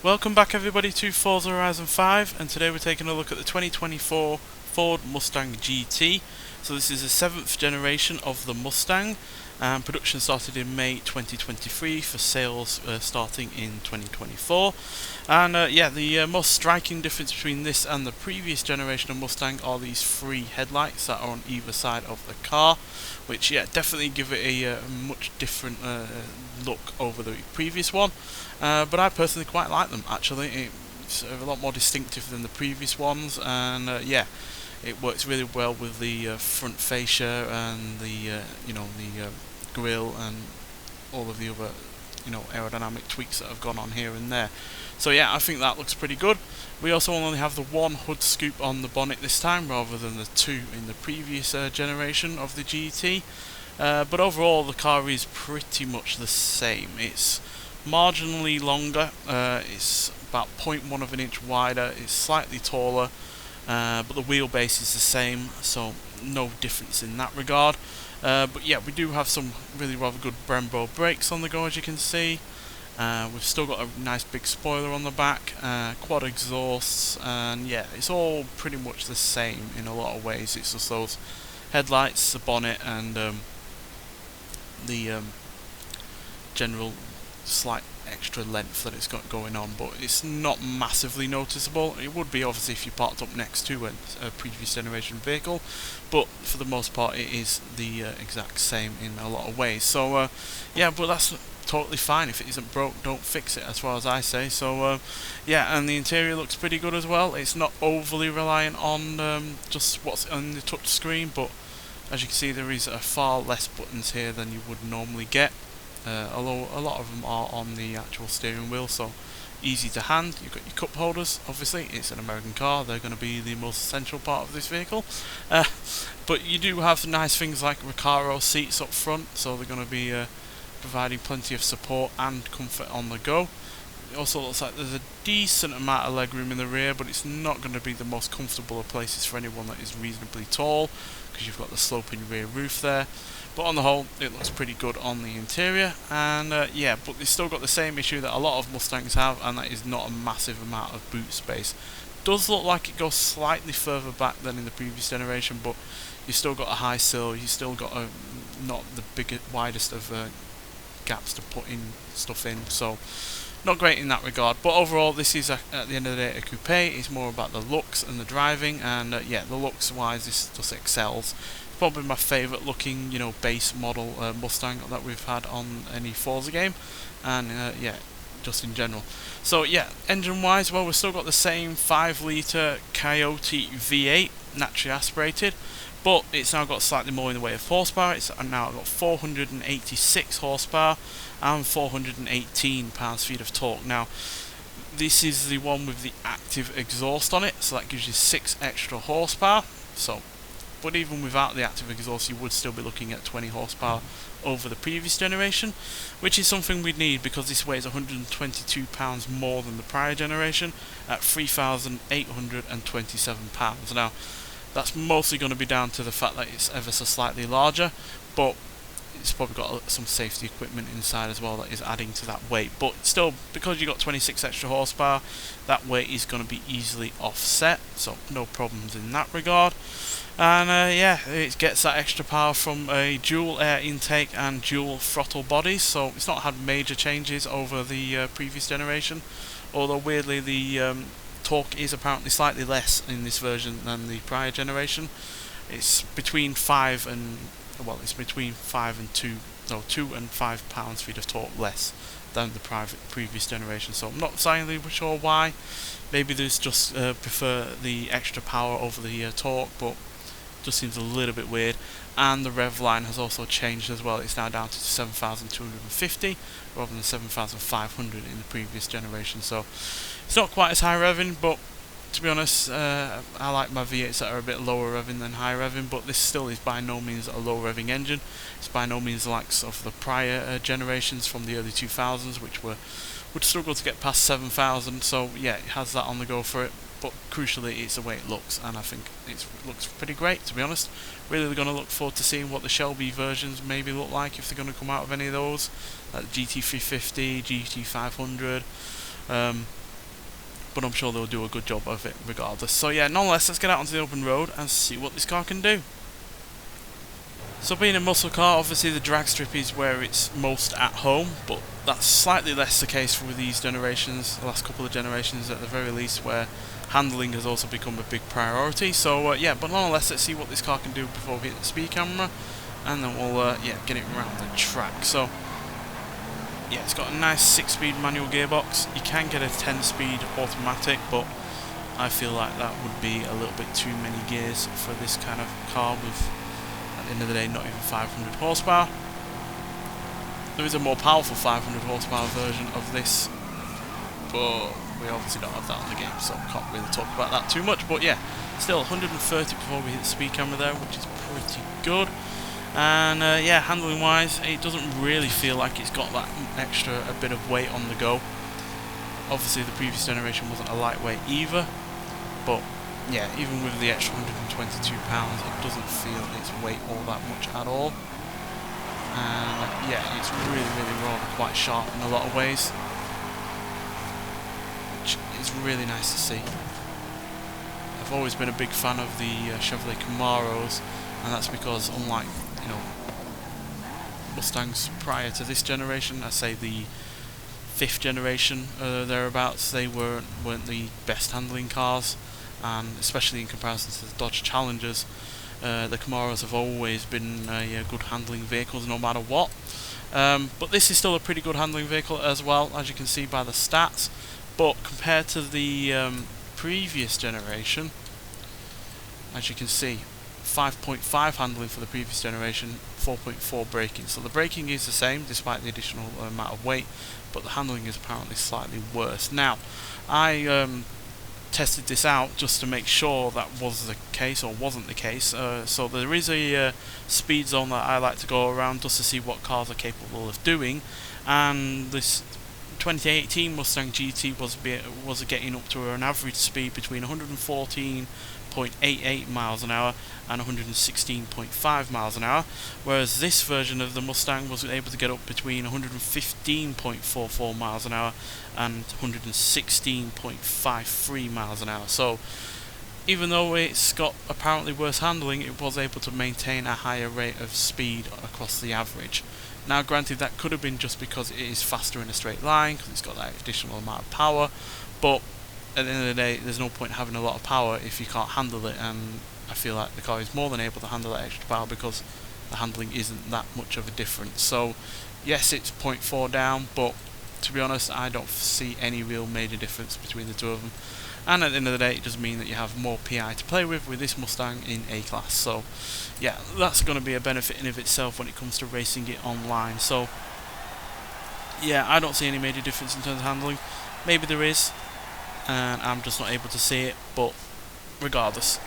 Welcome back everybody to Forza Horizon 5, and today we're taking a look at the 2024 Ford Mustang GT. So this is the 7th generation of the Mustang, and production started in May 2023 for sales starting in 2024. And the most striking difference between this and the previous generation of Mustang are these three headlights that are on either side of the car, which definitely give it a much different look over the previous one. But I personally quite like them actually. It's a lot more distinctive than the previous ones, and it works really well with the front fascia and the grille and all of the other aerodynamic tweaks that have gone on here and there. So yeah, I think that looks pretty good. We also only have the one hood scoop on the bonnet this time rather than the two in the previous generation of the GT. But overall the car is pretty much the same. It's marginally longer, it's about 0.1 of an inch wider, it's slightly taller, but the wheelbase is the same, so no difference in that regard. But yeah, we do have some really rather good Brembo brakes on the go, as you can see. We've still got a nice big spoiler on the back, quad exhausts, and yeah, it's all pretty much the same in a lot of ways. It's just those headlights, the bonnet, and the general slight extra length that it's got going on, but it's not massively noticeable. It would be obviously if you parked up next to a previous generation vehicle, but for the most part it is the exact same in a lot of ways. So yeah, but that's totally fine. If it isn't broke, don't fix it, as far as I say. So yeah, and the interior looks pretty good as well. It's not overly reliant on just what's on the touch screen, but as you can see there is far less buttons here than you would normally get. Although a lot of them are on the actual steering wheel, so easy to hand. You've got your cup holders, obviously, it's an American car, they're going to be the most essential part of this vehicle. But you do have nice things like Recaro seats up front, so they're going to be providing plenty of support and comfort on the go. It also looks like there's a decent amount of legroom in the rear, but it's not going to be the most comfortable of places for anyone that is reasonably tall, because you've got the sloping rear roof there. But on the whole, it looks pretty good on the interior, and yeah, but it's still got the same issue that a lot of Mustangs have, and that is not a massive amount of boot space. Does look like it goes slightly further back than in the previous generation, but you've still got a high sill, you've still got not the biggest, widest of gaps to put in stuff in, so not great in that regard. But overall, this is at the end of the day a coupe. It's more about the looks and the driving, and yeah, the looks wise this just excels. Probably my favourite looking, base model Mustang that we've had on any Forza game, and yeah, just in general. So yeah, engine wise, well, we've still got the same 5 litre Coyote V8, naturally aspirated, but it's now got slightly more in the way of horsepower. It's now got 486 horsepower and 418 pounds-feet of torque. Now, this is the one with the active exhaust on it, so that gives you 6 extra horsepower. But even without the active exhaust, you would still be looking at 20 horsepower over the previous generation, which is something we'd need because this weighs 122 pounds more than the prior generation at 3,827 pounds. Now, that's mostly going to be down to the fact that it's ever so slightly larger, but it's probably got some safety equipment inside as well that is adding to that weight. But still, because you've got 26 extra horsepower, that weight is going to be easily offset, so no problems in that regard. And yeah, it gets that extra power from a dual air intake and dual throttle bodies, so it's not had major changes over the previous generation, although weirdly the torque is apparently slightly less in this version than the prior generation. It's between 5 and 2 and 5 pounds-feet of torque less than the previous generation, so I'm not entirely sure why. Maybe they just prefer the extra power over the torque, but just seems a little bit weird. And the rev line has also changed as well. It's now down to 7,250 rather than 7,500 in the previous generation, so it's not quite as high revving, but to be honest, I like my V8s that are a bit lower revving than high revving, but this still is by no means a low revving engine. It's by no means the likes of the prior generations from the early 2000s, which would struggle to get past 7,000, so yeah, it has that on the go for it. But crucially, it's the way it looks, and I think it looks pretty great, to be honest. Really going to look forward to seeing what the Shelby versions maybe look like, if they're going to come out of any of those, like GT350, GT500. but I'm sure they'll do a good job of it regardless. So yeah, nonetheless, let's get out onto the open road and see what this car can do. So being a muscle car, obviously the drag strip is where it's most at home, but that's slightly less the case for these generations, the last couple of generations at the very least, where handling has also become a big priority. So yeah, but nonetheless, let's see what this car can do before we hit the speed camera, and then we'll yeah, get it around the track. So yeah, it's got a nice 6-speed manual gearbox. You can get a 10-speed automatic, but I feel like that would be a little bit too many gears for this kind of car with, at the end of the day, not even 500 horsepower. There is a more powerful 500 horsepower version of this, but we obviously don't have that on the game, so can't really talk about that too much. But yeah, still 130 before we hit the speed camera there, which is pretty good. And yeah, handling wise, it doesn't really feel like it's got that extra a bit of weight on the go. Obviously the previous generation wasn't a lightweight either, but yeah, even with the extra 122 pounds, it doesn't feel its weight all that much at all. And yeah, it's really rather quite sharp in a lot of ways, which is really nice to see. I've always been a big fan of the Chevrolet Camaros, and that's because, unlike, you know, Mustangs prior to this generation, I say the 5th generation thereabouts, they weren't the best handling cars, and especially in comparison to the Dodge Challengers, the Camaros have always been good handling vehicles no matter what. But this is still a pretty good handling vehicle as well, as you can see by the stats. But compared to the previous generation, as you can see, 5.5 handling for the previous generation, 4.4 braking. So the braking is the same despite the additional amount of weight, but the handling is apparently slightly worse. Now, I tested this out just to make sure that was the case or wasn't the case. So there is a speed zone that I like to go around just to see what cars are capable of doing, and this 2018 Mustang GT was getting up to an average speed between 114.88 miles an hour and 116.5 miles an hour, whereas this version of the Mustang was able to get up between 115.44 miles an hour and 116.53 miles an hour. So even though it's got apparently worse handling, it was able to maintain a higher rate of speed across the average. Now granted, that could have been just because it is faster in a straight line, because it's got that additional amount of power, but at the end of the day, there's no point having a lot of power if you can't handle it, and I feel like the car is more than able to handle that extra power because the handling isn't that much of a difference. So yes, it's 0.4 down, but to be honest, I don't see any real major difference between the two of them. And at the end of the day, it does mean that you have more PI to play with this Mustang in A-Class. So yeah, that's going to be a benefit in of itself when it comes to racing it online. So yeah, I don't see any major difference in terms of handling. Maybe there is, and I'm just not able to see it, but regardless,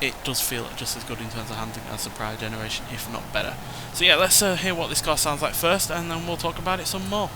it does feel just as good in terms of handling as the prior generation, if not better. So yeah, let's hear what this car sounds like first, and then we'll talk about it some more.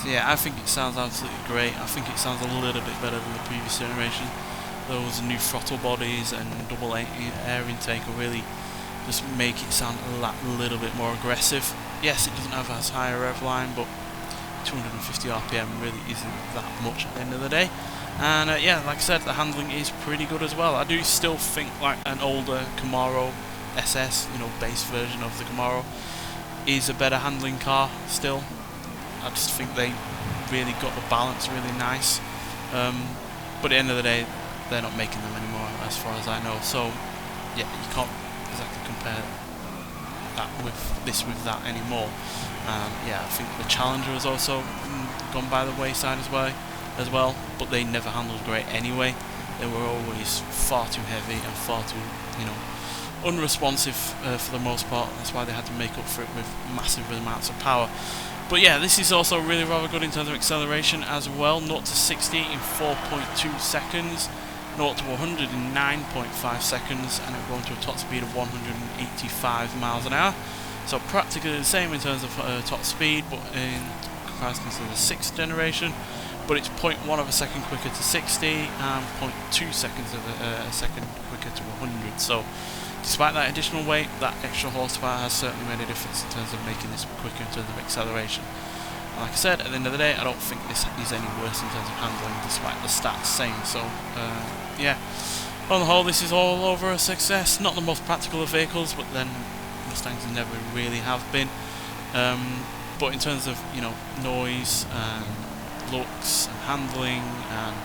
So yeah, I think it sounds absolutely great. I think it sounds a little bit better than the previous generation. Those new throttle bodies and double air intake will really just make it sound a little bit more aggressive. Yes, it doesn't have as high a rev line, but 250 RPM really isn't that much at the end of the day. And yeah, like I said, the handling is pretty good as well. I do still think like an older Camaro SS, you know, base version of the Camaro, is a better handling car still. I just think they really got the balance really nice. But at the end of the day, they're not making them anymore, as far as I know. So yeah, you can't exactly compare that with that anymore. Yeah, I think the Challenger has also gone by the wayside as well, but they never handled great anyway. They were always far too heavy and far too, unresponsive for the most part. That's why they had to make up for it with massive amounts of power. But yeah, this is also really rather good in terms of acceleration as well. 0 to 60 in 4.2 seconds, 0 to 100 in 9.5 seconds, and it'll go into a top speed of 185 miles an hour. So practically the same in terms of top speed, but in comparison to the 6th generation. But it's 0.1 of a second quicker to 60 and 0.2 seconds of a second quicker to 100. So despite that additional weight, that extra horsepower has certainly made a difference in terms of making this quicker in terms of acceleration. And like I said, at the end of the day, I don't think this is any worse in terms of handling, despite the stats saying so. Yeah, on the whole, this is all over a success. Not the most practical of vehicles, but then Mustangs never really have been. But in terms of noise and looks and handling and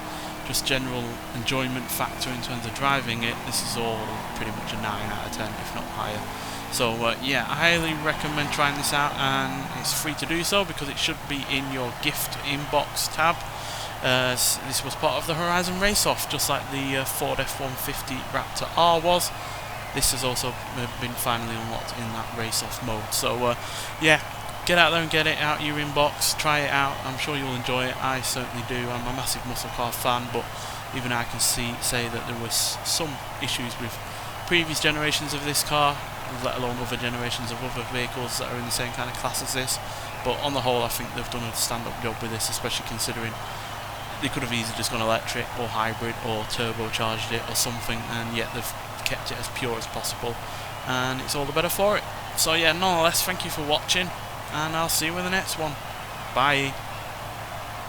just general enjoyment factor in terms of driving it, this is all pretty much a 9 out of 10, if not higher. So yeah, I highly recommend trying this out, and it's free to do so because it should be in your gift inbox tab. This was part of the Horizon Race-Off, just like the Ford F-150 Raptor R was. This has also been finally unlocked in that Race-Off mode. So yeah, get out there and get it out your inbox, try it out. I'm sure you'll enjoy it. I certainly do. I'm a massive muscle car fan, but even I can say that there was some issues with previous generations of this car, let alone other generations of other vehicles that are in the same kind of class as this. But on the whole, I think they've done a stand-up job with this, especially considering they could have easily just gone electric or hybrid or turbocharged it or something, and yet they've kept it as pure as possible, and it's all the better for it. So yeah, nonetheless, thank you for watching, and I'll see you in the next one. Bye.